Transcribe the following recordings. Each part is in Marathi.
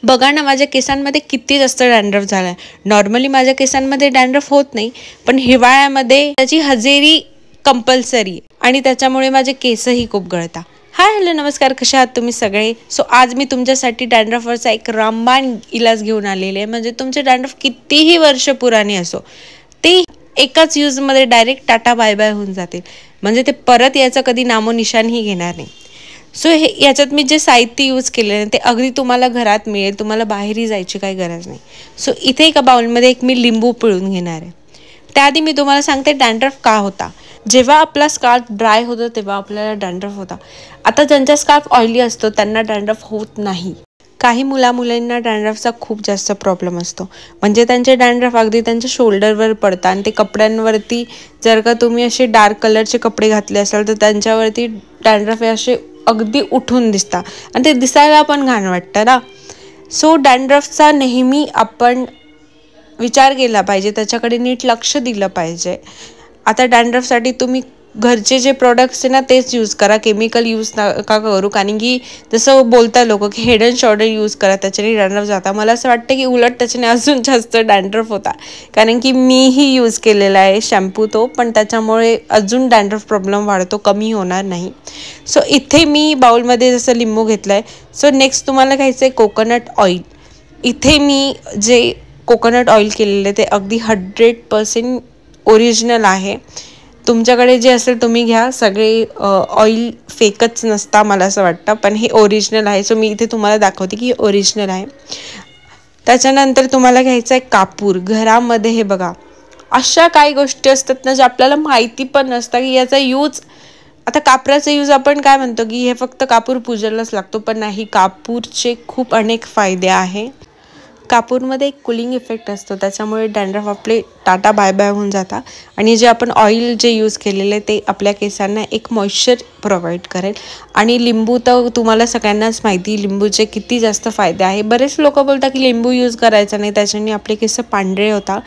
बघा ना, माझ्या केसांमध्ये किती जास्त डॅन्ड्रफ झाला आहे. नॉर्मली माझ्या केसांमध्ये डॅन्ड्रफ होत नाही, पण हिवाळ्यामध्ये त्याची हजेरी कंपल्सरी आणि त्याच्यामुळे माझे केसही खूप गळतात. हाय हॅलो नमस्कार, कशा आहात तुम्ही सगळे. सो आज मी तुमच्यासाठी डॅन्ड्रफवरचा एक रामबाण इलाज घेऊन आलेले आहे. म्हणजे तुमचे डॅन्ड्रफ कितीही वर्ष पुराणे असो, ते एकाच यूजमध्ये डायरेक्ट टाटा बाय बाय होऊन जातील. म्हणजे ते परत याचं कधी नामोनिशाणही घेणार नाही. सो याच्यात मी जे साहित्य यूज केले आहे ते अगदी तुम्हाला घरात मिळेल, तुम्हाला बाहेरही जायची काही गरज नाही. सो इथे एका बाउलमध्ये एक मी लिंबू पिळून घेणार आहे. त्याआधी मी तुम्हाला सांगते डॅन्ड्रफ का होता. जेव्हा आपला स्काल्प ड्राय होतो तेव्हा आपल्याला डॅन्ड्रफ होता. आता ज्यांचा स्काल्प ऑइली असतो त्यांना डॅन्ड्रफ होत नाही. काही मुलांना डॅन्ड्रफचा खूप जास्त प्रॉब्लेम असतो. म्हणजे त्यांचे डॅन्ड्रफ अगदी त्यांच्या शोल्डरवर पडतात आणि ते कपड्यांवरती, जर का तुम्ही असे डार्क कलरचे कपडे घातले असाल तर त्यांच्यावरती डॅन्ड्रफ हे असे अगदी उठून दिसतात आणि ते दिसायला पण घाण वाटतं ना. सो डॅन्ड्रफचा नेहमी आपण विचार केला पाहिजे, त्याच्याकडे नीट लक्ष दिलं पाहिजे. आता डॅन्ड्रफसाठी तुम्ही घरचे जे प्रोडक्ट्स आहे ना तेच यूज करा, केमिकल यूज नका करू. कारण की जसं बोलतात लोक की हेड अँड शोल्डर यूज करा, त्याच्याने डॅन्ड्रफ जाता. मला असं वाटतं की उलट त्याच्याने अजून जास्त डॅन्ड्रफ होता. कारण की मीही यूज केलेला आहे शॅम्पू तो, पण त्याच्यामुळे अजून डॅन्ड्रफ प्रॉब्लेम वाढतो, कमी होणार नाही. सो इथे मी बाउलमध्ये जसं लिंबू घेतलं आहे. सो नेक्स्ट तुम्हाला घ्यायचं आहे कोकोनट ऑइल. इथे मी जे कोकोनट ऑइल केलेलं आहे ते अगदी 100% ओरिजिनल आहे. तुमच्याकडे जे असेल तुम्ही घ्या, सगळे ऑइल फेकच नसता मला असं वाटतं, पण हे ओरिजिनल आहे. सो मी इथे तुम्हाला दाखवते की ओरिजिनल आहे. त्याच्यानंतर तुम्हाला घ्यायचं आहे कापूर. घरामध्ये हे बघा अशा काही गोष्टी असतात ना ज्या आपल्याला माहिती पण नसतं की याचा यूज. आता कापराचा यूज आपण काय म्हणतो की हे फक्त कापूर पूजेलाच लागतो, पण नाही, कापूरचे खूप अनेक फायदे आहे. कापूरमध्ये एक कुलिंग इफेक्ट असतो, त्याच्यामुळे डॅन्ड्रफ आपले टाटा बाय बाय होऊन जातात. आणि जे आपण ऑइल जे यूज केलेले ते आपल्या केसांना एक मॉइश्चर प्रोव्हाइड करेल. आणि लिंबू तर तुम्हाला सगळ्यांनाच माहिती, लिंबूचे किती जास्त फायदे आहे. बरेच लोक बोलतात की लिंबू यूज करायचा नाही, त्याच्याने आपले केस पांढरे होतात.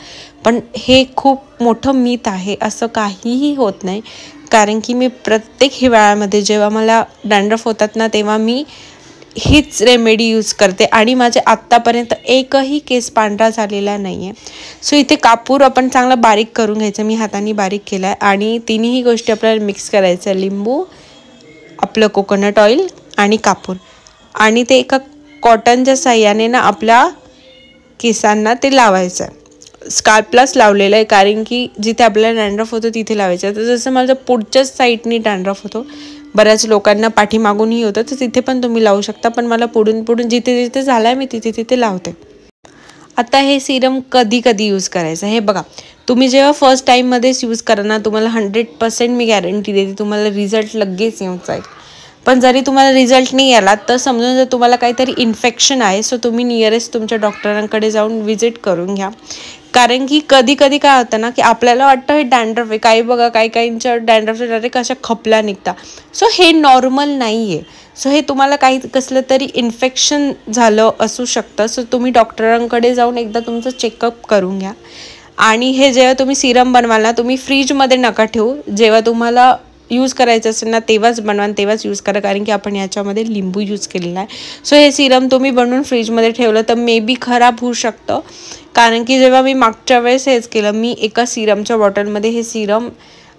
पण हे खूप मोठं मिथ आहे, असं काहीही होत नाही. कारण की मी प्रत्येक हिवाळ्यामध्ये जेव्हा मला डॅन्ड्रफ होतात ना तेव्हा मी हीच रेमेडी यूज करते आणि माझे आत्तापर्यंत एकही केस पांढरा झालेला नाही आहे. सो इथे कापूर आपण चांगला बारीक करून घ्यायचं. मी हाताने बारीक केला आहे आणि तिन्ही गोष्टी आपल्याला मिक्स करायचं. लिंबू, आपलं कोकोनट ऑइल आणि कापूर, आणि ते एका कॉटनच्या साह्याने ना आपल्या केसांना ते लावायचं आहे. स्काल्पलाच लावलेलं आहे, कारण की जिथे आपल्याला डॅन्ड्रफ होतो तिथे लावायचं. तर जसं माझं पुढच्याच साईडनी डॅन्ड्रफ होतो, बऱ्याच लोकांना पाठीमागूनही होतं, तर तिथे पण तुम्ही लावू शकता. पण मला पुढून जिथे जिथे झालं आहे मी तिथे लावते. आता हे सिरम कधी यूज करायचं हे बघा. तुम्ही जेव्हा फर्स्ट टाईममध्येच यूज करा ना, तुम्हाला 100% मी गॅरंटी देते तुम्हाला रिझल्ट लगेच येऊन जाईल. पण जरी तुम्हाला रिझल्ट नाही आला तर समजून जर तुम्हाला काहीतरी इन्फेक्शन आहे, सो तुम्ही नियरेस्ट तुमच्या डॉक्टरांकडे जाऊन व्हिजिट करून घ्या. कारण की कधी काय होतं ना की आपल्याला वाटतं हे डॅन्ड्रफ आहे. काही बघा काहींच्या डॅन्ड्रफच्या डायरेक्ट अशा खपल्या निघतात. सो हे नॉर्मल नाही आहे. सो हे तुम्हाला काही कसलं तरी इन्फेक्शन झालं असू शकतं. सो तुम्ही डॉक्टरांकडे जाऊन एकदा तुमचं चेकअप करून घ्या. आणि हे जेव्हा तुम्ही सिरम बनवाल ना, तुम्ही फ्रीजमध्ये नका ठेवू. जेव्हा तुम्हाला यूज करायचं असेल ना तेव्हाच बनवा आणि तेव्हाच यूज करा, कारण की आपण याच्यामध्ये लिंबू यूज केलेला आहे. सो हे सिरम तुम्ही बनवून फ्रीजमध्ये ठेवलं तर मे बी खराब होऊ शकतं. कारण की जेव्हा मी मागच्या वेळेस हेच केलं, मी एका सिरमच्या बॉटलमध्ये हे सिरम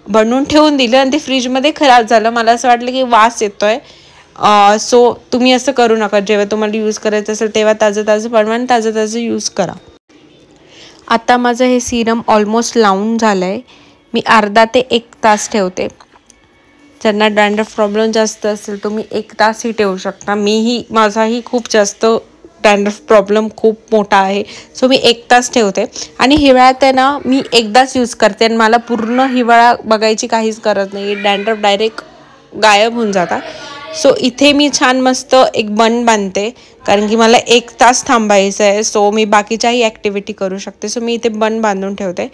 बनवून ठेवून दिलं आणि ते फ्रीजमध्ये खराब झालं. मला असं वाटलं की वास येतोय. सो तुम्ही असं करू नका. जेव्हा तुम्हाला यूज करायचं असेल तेव्हा ताजं बनवा आणि ताजं यूज करा. आता माझं हे सिरम ऑलमोस्ट लावून झालं आहे. मी अर्धा ते 1 तास ठेवते. ज्यांना डॅन्ड्रफ प्रॉब्लेम जास्त असेल तुम्ही 1 तासही ठेवू शकता. माझाही खूप जास्त डॅन्ड्रफ प्रॉब्लेम खूप मोठा आहे. सो मी 1 तास ठेवते. आणि हिवाळ्यात आहे ना मी एकदाच यूज करते आणि मला पूर्ण हिवाळा बघायची काहीच गरज नाही. डॅन्ड्रफ डायरेक्ट गायब होऊन जातात. सो इथे मी छान मस्त एक बन बांधते, कारण की मला 1 तास थांबायचं आहे. सो मी बाकीच्याही ॲक्टिव्हिटी करू शकते. सो मी इथे बन बांधून ठेवते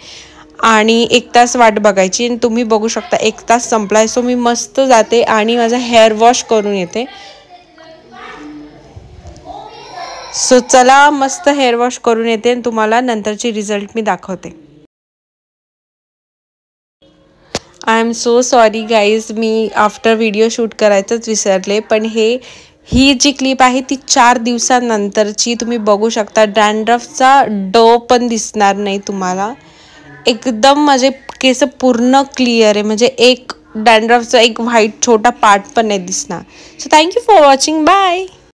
आणि 1 तास वाट बघायची. आणि तुम्ही बघू शकता 1 तास संपलाय. सो मी मस्त जाते आणि माझा हेअर वॉश करून येते. सो चला मस्त हेअर वॉश करून येते आणि तुम्हाला नंतरची रिझल्ट मी दाखवते. I am so sorry guys, me after video shoot करायचंच विसरले. पण हे ही जी क्लिप आहे ती 4 दिवसानंतरची. तुम्ही बघू शकता डॅन्ड्रफचा पण दिसणार नाही तुम्हाला. एकदम माझे केस पूर्ण क्लिअर आहे, म्हणजे एक डॅन्ड्रफचा एक व्हाईट छोटा पार्ट पण नाही दिसणार. So thank you for watching. Bye.